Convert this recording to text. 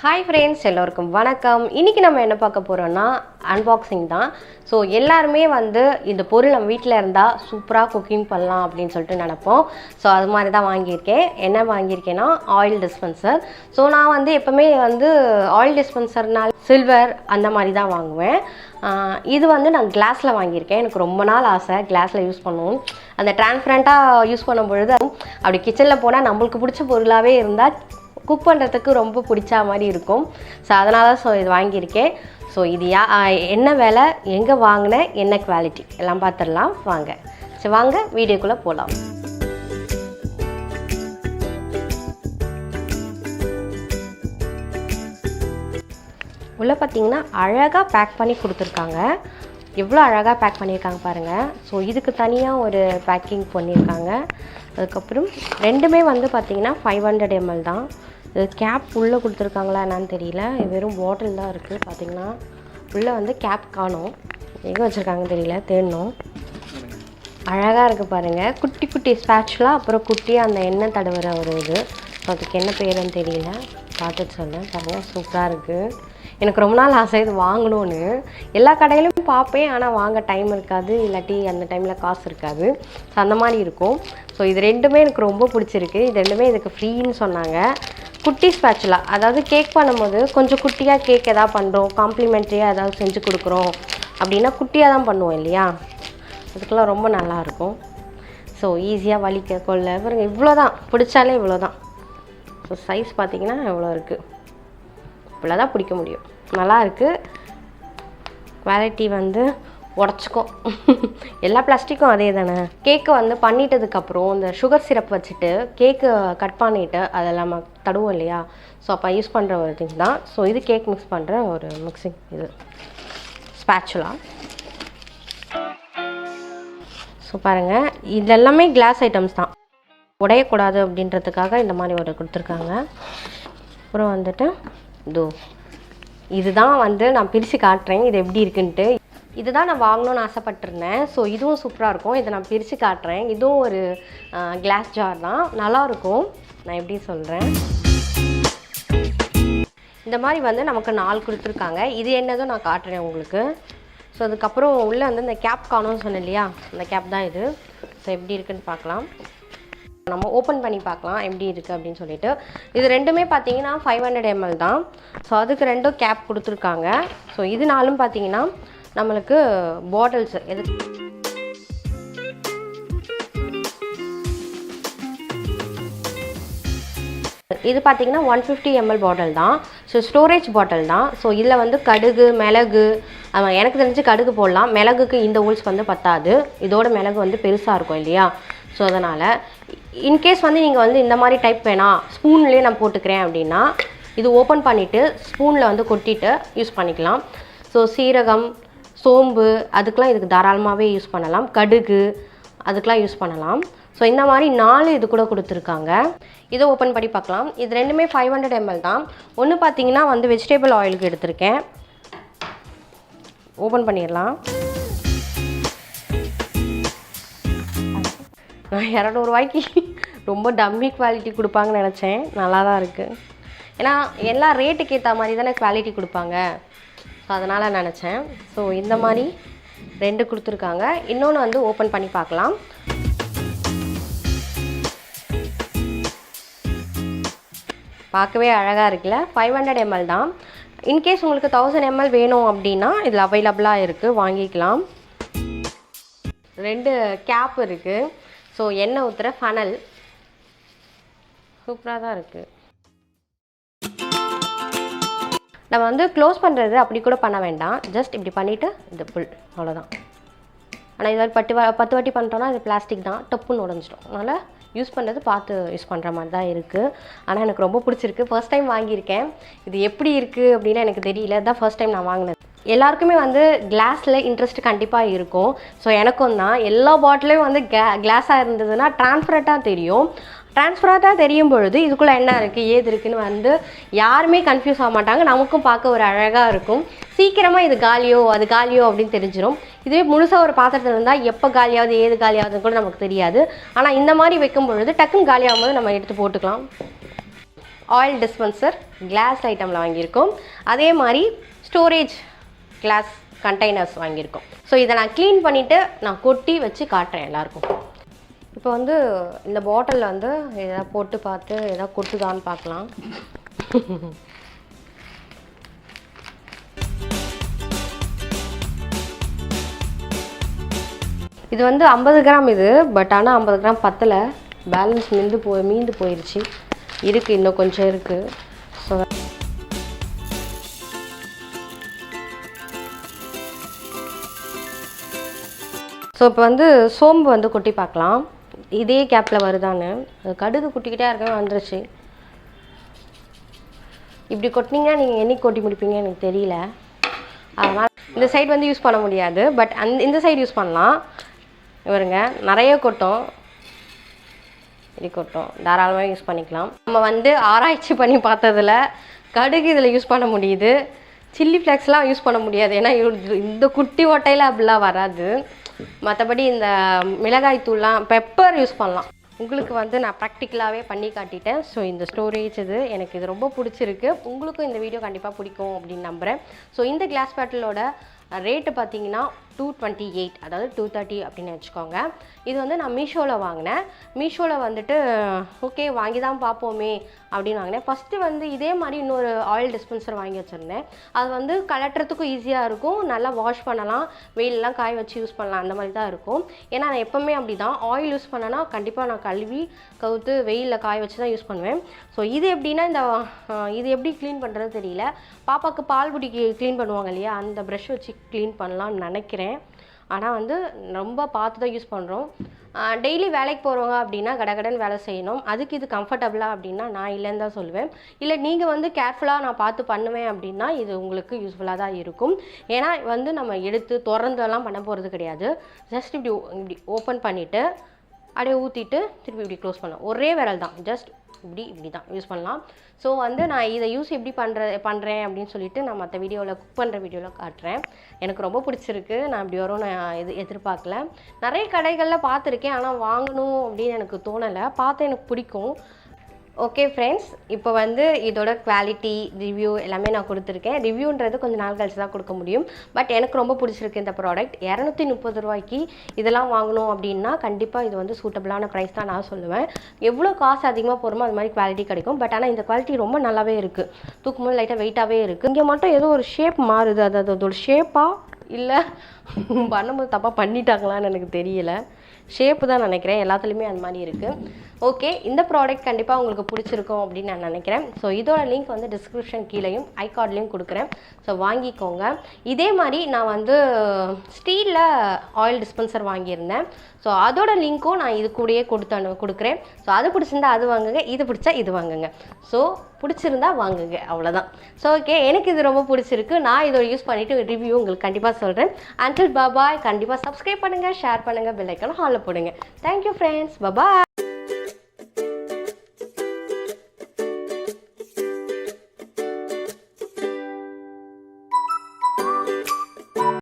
Hi friends, எல்லோருக்கும் வணக்கம். இன்றைக்கி நம்ம என்ன பார்க்க போகிறோன்னா அன்பாக்சிங் தான். ஸோ எல்லாருமே இந்த பொருள் நம்ம வீட்டில் இருந்தால் சூப்பராக குக்கிங் பண்ணலாம் அப்படின்னு சொல்லிட்டு நினப்போம். ஸோ அது மாதிரி தான் வாங்கியிருக்கேன். என்ன வாங்கியிருக்கேன்னா ஆயில் டிஸ்பென்சர். ஸோ நான் எப்போவுமே ஆயில் டிஸ்பென்சர்னால் சில்வர் அந்த மாதிரி தான் வாங்குவேன். இது நான் கிளாஸில் வாங்கியிருக்கேன். எனக்கு ரொம்ப நாள் ஆசை கிளாஸில் யூஸ் பண்ணுவோம். அந்த டிரான்ஸ்பரண்ட்டாக யூஸ் பண்ணும் பொழுது அப்படி கிச்சனில் போனால் நம்மளுக்கு பிடிச்ச பொருளாகவே இருந்தால் குக் பண்ணுறதுக்கு ரொம்ப பிடிச்ச மாதிரி இருக்கும். ஸோ அதனால இது வாங்கியிருக்கேன். ஸோ இது என்ன விலை, எங்கே வாங்கினேன், என்ன குவாலிட்டி எல்லாம் பார்த்துடலாம் வாங்க. சரி வாங்க வீடியோக்குள்ளே போகலாம். உள்ளே பார்த்தீங்கன்னா அழகாக பேக் பண்ணி கொடுத்துருக்காங்க. எவ்வளோ அழகாக பேக் பண்ணியிருக்காங்க பாருங்கள். ஸோ இதுக்கு தனியாக ஒரு பேக்கிங் பண்ணியிருக்காங்க. அதுக்கப்புறம் ரெண்டுமே பார்த்திங்கன்னா 500 ml தான். இது கேப் உள்ளே கொடுத்துருக்காங்களா என்னன்னு தெரியல. வெறும் பாட்டில் தான் இருக்குது. பார்த்திங்கன்னா உள்ளே கேப் காணும், எங்கே வச்சுருக்காங்கன்னு தெரியல, தேடணும். அழகாக இருக்குது பாருங்கள். குட்டி குட்டி ஸ்பேட்ச்லாம், அப்புறம் குட்டியாக அந்த எண்ணெய் தடவுற ஒரு இது. ஸோ அதுக்கு என்ன பேருன்னு தெரியல, பார்த்துட்டு சொல்லேன். பாருங்கள் சூப்பராக இருக்குது. எனக்கு ரொம்ப நாள் ஆசை இது வாங்கணும்னு. எல்லா கடையிலும் பார்ப்பேன், ஆனால் வாங்க டைம் இருக்காது, இல்லாட்டி அந்த டைமில் காசு இருக்காது. ஸோ அந்த மாதிரி இருக்கும். ஸோ இது ரெண்டுமே எனக்கு ரொம்ப பிடிச்சிருக்கு. இது ரெண்டுமே இதுக்கு ஃப்ரீன்னு சொன்னாங்க. குட்டி ஸ்பேட்சுலா, அதாவது கேக் பண்ணும்போது கொஞ்சம் குட்டியாக கேக் எதாவது பண்ணுறோம், காம்ப்ளிமெண்ட்ரியாக ஏதாவது செஞ்சு கொடுக்குறோம் அப்படின்னா குட்டியாக தான் பண்ணுவோம் இல்லையா, அதுக்கெல்லாம் ரொம்ப நல்லாயிருக்கும். ஸோ ஈஸியாக வலிக்க கொள்ள பாருங்க, இவ்வளோ தான், பிடிச்சாலே இவ்வளோ தான். ஸோ சைஸ் பார்த்திங்கன்னா எவ்வளோ இருக்குது, இவ்வளோ தான் பிடிக்க முடியும். நல்லா இருக்குது. குவாலிட்டி உடச்சிக்கும். எல்லா பிளாஸ்டிக்கும் அதே தானே. கேக்கு பண்ணிட்டதுக்கப்புறம் இந்த சுகர் சிரப் வச்சுட்டு கேக்கு கட் பண்ணிவிட்டு அதெல்லாம் தடுவோம் இல்லையா, ஸோ அப்போ யூஸ் பண்ணுற ஒரு திங் தான். ஸோ இது கேக் மிக்ஸ் பண்ணுற ஒரு மிக்சிங் இது ஸ்பேச்சுலா. ஸோ பாருங்கள், இது எல்லாமே கிளாஸ் ஐட்டம்ஸ் தான், உடையக்கூடாது அப்படின்றதுக்காக இந்த மாதிரி ஒரு கொடுத்துருக்காங்க. அப்புறம் இதுதான் நான் பிரித்து காட்டுறேன் இது எப்படி இருக்குன்ட்டு. இதுதான் நான் வாங்கணும்னு ஆசைப்பட்டிருந்தேன். ஸோ இதுவும் சூப்பராக இருக்கும். இதை நான் பிரித்து காட்டுறேன். இதுவும் ஒரு கிளாஸ் ஜார் தான், நல்லாயிருக்கும். நான் எப்படி சொல்கிறேன், இந்த மாதிரி நமக்கு 4 கொடுத்துருக்காங்க. இது என்னதும் நான் காட்டுறேன் உங்களுக்கு. ஸோ அதுக்கப்புறம் உள்ளே இந்த கேப் காணும்னு சொன்னேன் இல்லையா, அந்த கேப் தான் இது. ஸோ எப்படி இருக்குன்னு பார்க்கலாம், நம்ம ஓப்பன் பண்ணி பார்க்கலாம் எப்படி இருக்குது அப்படின்னு சொல்லிட்டு. இது ரெண்டுமே பார்த்தீங்கன்னா 500 ml தான். ஸோ அதுக்கு ரெண்டும் கேப் கொடுத்துருக்காங்க. ஸோ இது நாலும் பார்த்தீங்கன்னா நம்மளுக்கு பாட்டில்ஸ் இது பார்த்தீங்கன்னா 150 ml பாட்டில் தான். ஸோ ஸ்டோரேஜ் பாட்டில் தான். ஸோ இதில் கடுகு, மிளகு, எனக்கு தெரிஞ்சு கடுகு போடலாம், மிளகுக்கு இந்த ஹோல்ஸ் பத்தாது. இதோட மிளகு பெருசாக இருக்கும் இல்லையா, ஸோ அதனால் இன்கேஸ் நீங்கள் இந்த மாதிரி டைப் வேணாம், ஸ்பூன்லேயே நான் போட்டுக்கிறேன் அப்படின்னா இது ஓப்பன் பண்ணிவிட்டு ஸ்பூனில் கொட்டிட்டு யூஸ் பண்ணிக்கலாம். ஸோ சீரகம், சோம்பு அதுக்கெலாம் இதுக்கு தாராளமாகவே யூஸ் பண்ணலாம். கடுகு அதுக்கெலாம் யூஸ் பண்ணலாம். ஸோ இந்த மாதிரி 4 இது கூட கொடுத்துருக்காங்க. இதை ஓப்பன் பண்ணி பார்க்கலாம். இது ரெண்டுமே 500 ml தான். ஒன்று பார்த்தீங்கன்னா வெஜிடபிள் ஆயிலுக்கு எடுத்திருக்கேன். ஓப்பன் பண்ணிடலாம். நான் 200 ரூபாய்க்கு ரொம்ப டம்மி குவாலிட்டி கொடுப்பாங்கன்னு நினச்சேன். நல்லா தான் இருக்குது. ஏன்னா எல்லா ரேட்டுக்கு ஏற்ற மாதிரி தானே குவாலிட்டி கொடுப்பாங்க. ஸோ அதனால் நினச்சேன். ஸோ இந்த மாதிரி 2 கொடுத்துருக்காங்க. இன்னொன்று ஓப்பன் பண்ணி பார்க்கலாம். பார்க்கவே அழகாக இருக்குல்ல. 500 ml தான். இன்கேஸ் உங்களுக்கு 1000 ml வேணும் அப்படின்னா இதில் அவைலபிளாக இருக்குது, வாங்கிக்கலாம். 2 கேப் இருக்குது. ஸோ எண்ணெய் ஊற்றுற ஃபனல் சூப்பராக தான் இருக்குது. நம்ம க்ளோஸ் பண்ணுறது அப்படி கூட பண்ண வேண்டாம், ஜஸ்ட் இப்படி பண்ணிவிட்டு இது ஃபுல் அவ்வளோதான். ஆனால் இதில் 10 வாட்டி பண்ணிட்டோன்னா இது பிளாஸ்டிக் தான், டப்புன்னு உடஞ்சிடும். அதனால் யூஸ் பண்ணுறது பார்த்து யூஸ் பண்ணுற மாதிரி தான் இருக்குது. ஆனால் எனக்கு ரொம்ப பிடிச்சிருக்கு. ஃபர்ஸ்ட் டைம் வாங்கியிருக்கேன். இது எப்படி இருக்குது அப்படின்னு எனக்கு தெரியல, தான் ஃபர்ஸ்ட் டைம் நான் வாங்கினது. எல்லாருக்குமே கிளாஸில் இன்ட்ரெஸ்ட் கண்டிப்பாக இருக்கும். ஸோ எனக்கும் தான். எல்லா பாட்டிலையும் கிளாஸாக இருந்ததுன்னா டிரான்ஸ்பரண்ட்டாக தெரியும். டிரான்ஸ்பரண்ட்டாக தெரியும் பொழுது இதுக்குள்ளே என்ன இருக்குது ஏது இருக்குதுன்னு யாருமே கன்ஃபியூஸ் ஆக மாட்டாங்க. நமக்கும் பார்க்க ஒரு அழகாக இருக்கும். சீக்கிரமாக இது காலியோ அது காலியோ அப்படின்னு தெரிஞ்சிடும். இதுவே முழுசாக ஒரு பாத்திரத்தில் இருந்தால் எப்போ காலியாவது ஏது காலியாகுதுன்னு கூட நமக்கு தெரியாது. ஆனால் இந்த மாதிரி வைக்கும் பொழுது டக்குன்னு காலியாகும் போது நம்ம எடுத்து போட்டுக்கலாம். ஆயில் டிஸ்பென்சர் கிளாஸ் ஐட்டமில் வாங்கியிருக்கோம். அதே மாதிரி ஸ்டோரேஜ் கிளாஸ் கண்டெய்னர்ஸ் வாங்கியிருக்கோம். ஸோ இதை நான் க்ளீன் பண்ணிவிட்டு நான் கொட்டி வச்சு காட்டுறேன் எல்லாருக்கும். இப்போ வந்து இந்த பாட்டிலில் வந்து எதாவது போட்டு பார்த்து எதாவது கொட்டுதான்னு பார்க்கலாம். இது வந்து 50 கிராம் இது, பட் ஆனால் 50 கிராம் பத்தலை, பேலன்ஸ் மீந்து போயிடுச்சு. இருக்குது, இன்னும் கொஞ்சம் இருக்குது. ஸோ இப்போ வந்து சோம்பு வந்து கொட்டி பார்க்கலாம், இதே கேப்பில் வருதான்னு. கடுகு குட்டிக்கிட்டே இருக்க வந்துருச்சு. இப்படி கொட்டினீங்கன்னா நீங்கள் என்னைக்கு கொட்டி முடிப்பீங்க எனக்கு தெரியல. அதனால் இந்த சைடு வந்து யூஸ் பண்ண முடியாது, பட் இந்த சைடு யூஸ் பண்ணலாம். இவருங்க நிறைய கொட்டும், இப்படி கொட்டும், தாராளமாக யூஸ் பண்ணிக்கலாம். நம்ம வந்து ஆராய்ச்சி பண்ணி பார்த்ததில் கடுகு இதில் யூஸ் பண்ண முடியுது, சில்லி ஃப்ளேக்ஸ்லாம் யூஸ் பண்ண முடியாது. ஏன்னா இந்த குட்டி ஓட்டையில் அப்படிலாம் வராது. மற்றபடி இந்த மிளகாய் தூள்லாம், பெப்பர் யூஸ் பண்ணலாம். உங்களுக்கு வந்து நான் ப்ராக்டிக்கலாகவே பண்ணி காட்டிட்டேன். ஸோ இந்த ஸ்டோரேஜ் எனக்கு இது ரொம்ப பிடிச்சிருக்கு. உங்களுக்கும் இந்த வீடியோ கண்டிப்பாக பிடிக்கும் அப்படின்னு நம்புகிறேன். ஸோ இந்த கிளாஸ் பாட்டிலோட ரேட்டு பார்த்தீங்கன்னா 228, அதாவது 230 அப்படின்னு வச்சுக்கோங்க. இது வந்து நான் மீஷோவில் வாங்கினேன். மீஷோவில் வந்துட்டு ஓகே வாங்கி தான் பார்ப்போமே அப்படின்னு வாங்கினேன். ஃபஸ்ட்டு வந்து இதே மாதிரி இன்னொரு ஆயில் டிஸ்பென்சர் வாங்கி வச்சுருந்தேன். அது வந்து கலட்டுறதுக்கும் ஈஸியாக இருக்கும், நல்லா வாஷ் பண்ணலாம், வெயிலெலாம் காய வச்சு யூஸ் பண்ணலாம், அந்த மாதிரி தான் இருக்கும். ஏன்னா நான் எப்போவுமே அப்படி தான், ஆயில் யூஸ் பண்ணேன்னா கண்டிப்பாக நான் கழுவி கவுத்து வெயிலில் காய வச்சு தான் யூஸ் பண்ணுவேன். ஸோ இது எப்படின்னா இது எப்படி க்ளீன் பண்ணுறது தெரியல. பாப்பாவுக்கு பால் புடிக்கு க்ளீன் பண்ணுவாங்க இல்லையா, அந்த ப்ரஷ் வச்சு க்ளீன் பண்ணலாம்னு நினைக்கிறேன். ஆனால் வந்து ரொம்ப பார்த்து தான் யூஸ் பண்ணுறோம். டெய்லி வேலைக்கு போகிறவங்க அப்படின்னா கடகடன்னு வேலை செய்யணும், அதுக்கு இது கம்ஃபர்டபுளாக அப்படின்னா நான் இல்லைன்னு தான் சொல்லுவேன். இல்லை நீங்கள் வந்து கேர்ஃபுல்லாக நான் பார்த்து பண்ணுவேன் அப்படின்னா இது உங்களுக்கு யூஸ்ஃபுல்லாக தான் இருக்கும். ஏன்னா வந்து நம்ம எடுத்து திறந்தெல்லாம் பண்ண போகிறது கிடையாது. ஜஸ்ட் இப்படி ஓப்பன் பண்ணிவிட்டு அப்படியே ஊற்றிட்டு திருப்பி இப்படி க்ளோஸ் பண்ணலாம். ஒரே விரல் தான், ஜஸ்ட் இப்படி தான் யூஸ் பண்ணலாம். ஸோ வந்து நான் இதை எப்படி பண்ணுறேன் அப்படின்னு சொல்லிட்டு நான் மற்ற வீடியோவில், குக் பண்ணுற வீடியோவில் காட்டுறேன். எனக்கு ரொம்ப பிடிச்சிருக்கு. நான் இப்படி வரும் நான் எதிர்பார்க்கல. நிறைய கடைகளில் பார்த்துருக்கேன், ஆனால் வாங்கணும் அப்படின்னு எனக்கு தோணலை. பார்த்து எனக்கு பிடிக்கும். ஓகே ஃப்ரெண்ட்ஸ், இப்போ வந்து இதோட குவாலிட்டி ரிவ்யூ எல்லாமே நான் கொடுத்துருக்கேன். ரிவ்யூன்றது கொஞ்சம் நாள் கழிச்சு தான் கொடுக்க முடியும். பட் எனக்கு ரொம்ப பிடிச்சிருக்கு இந்த ப்ராடக்ட். 230 ரூபாய்க்கு இதெல்லாம் வாங்கணும் அப்படின்னா கண்டிப்பாக இது வந்து சூட்டபிளான ப்ரைஸ் தான் நான் சொல்லுவேன். எவ்வளோ காசு அதிகமாக போகிறோமோ அது மாதிரி குவாலிட்டி கிடைக்கும். பட் ஆனால் இந்த குவாலிட்டி ரொம்ப நல்லாவே இருக்குது. தூக்கும்போது லைட்டாக வெயிட்டாகவே இருக்குது. இங்கே மட்டும் ஏதோ ஒரு ஷேப் மாறுது, அது அதோட ஷேப்பாக இல்லை பண்ணும்போது தப்பாக பண்ணிட்டாங்களான்னு எனக்கு தெரியல. ஷேப்பு தான் நினைக்கிறேன், எல்லாத்துலேயுமே அந்த மாதிரி இருக்குது. ஓகே, இந்த ப்ராடக்ட் கண்டிப்பாக உங்களுக்கு பிடிச்சிருக்கும் அப்படின்னு நான் நினைக்கிறேன். ஸோ இதோட லிங்க் வந்து டிஸ்கிரிப்ஷன் கீழேயும் ஐகார்ட்லேயும் கொடுக்குறேன். ஸோ வாங்கிக்கோங்க. இதே மாதிரி நான் வந்து ஸ்டீலில் ஆயில் டிஸ்பென்சர் வாங்கியிருந்தேன். ஸோ அதோட லிங்க்கும் நான் இது கூடயே கொடுக்குறேன். ஸோ அது பிடிச்சிருந்தா அது வாங்குங்க, இது பிடிச்சா இது வாங்குங்க. ஸோ பிடிச்சிருந்தா வாங்குங்க, அவ்வளோதான். ஸோ ஓகே, எனக்கு இது ரொம்ப பிடிச்சிருக்கு. நான் இதோட யூஸ் பண்ணிவிட்டு ரிவ்யூ உங்களுக்கு கண்டிப்பாக சொல்கிறேன். அன்டில் பாய். கண்டிப்பாக சப்ஸ்கிரைப் பண்ணுங்கள், ஷேர் பண்ணுங்கள், பெல் ஐக்கானை ஹாலில் போடுங்க. தேங்க்யூ ஃப்ரெண்ட்ஸ், பாய்.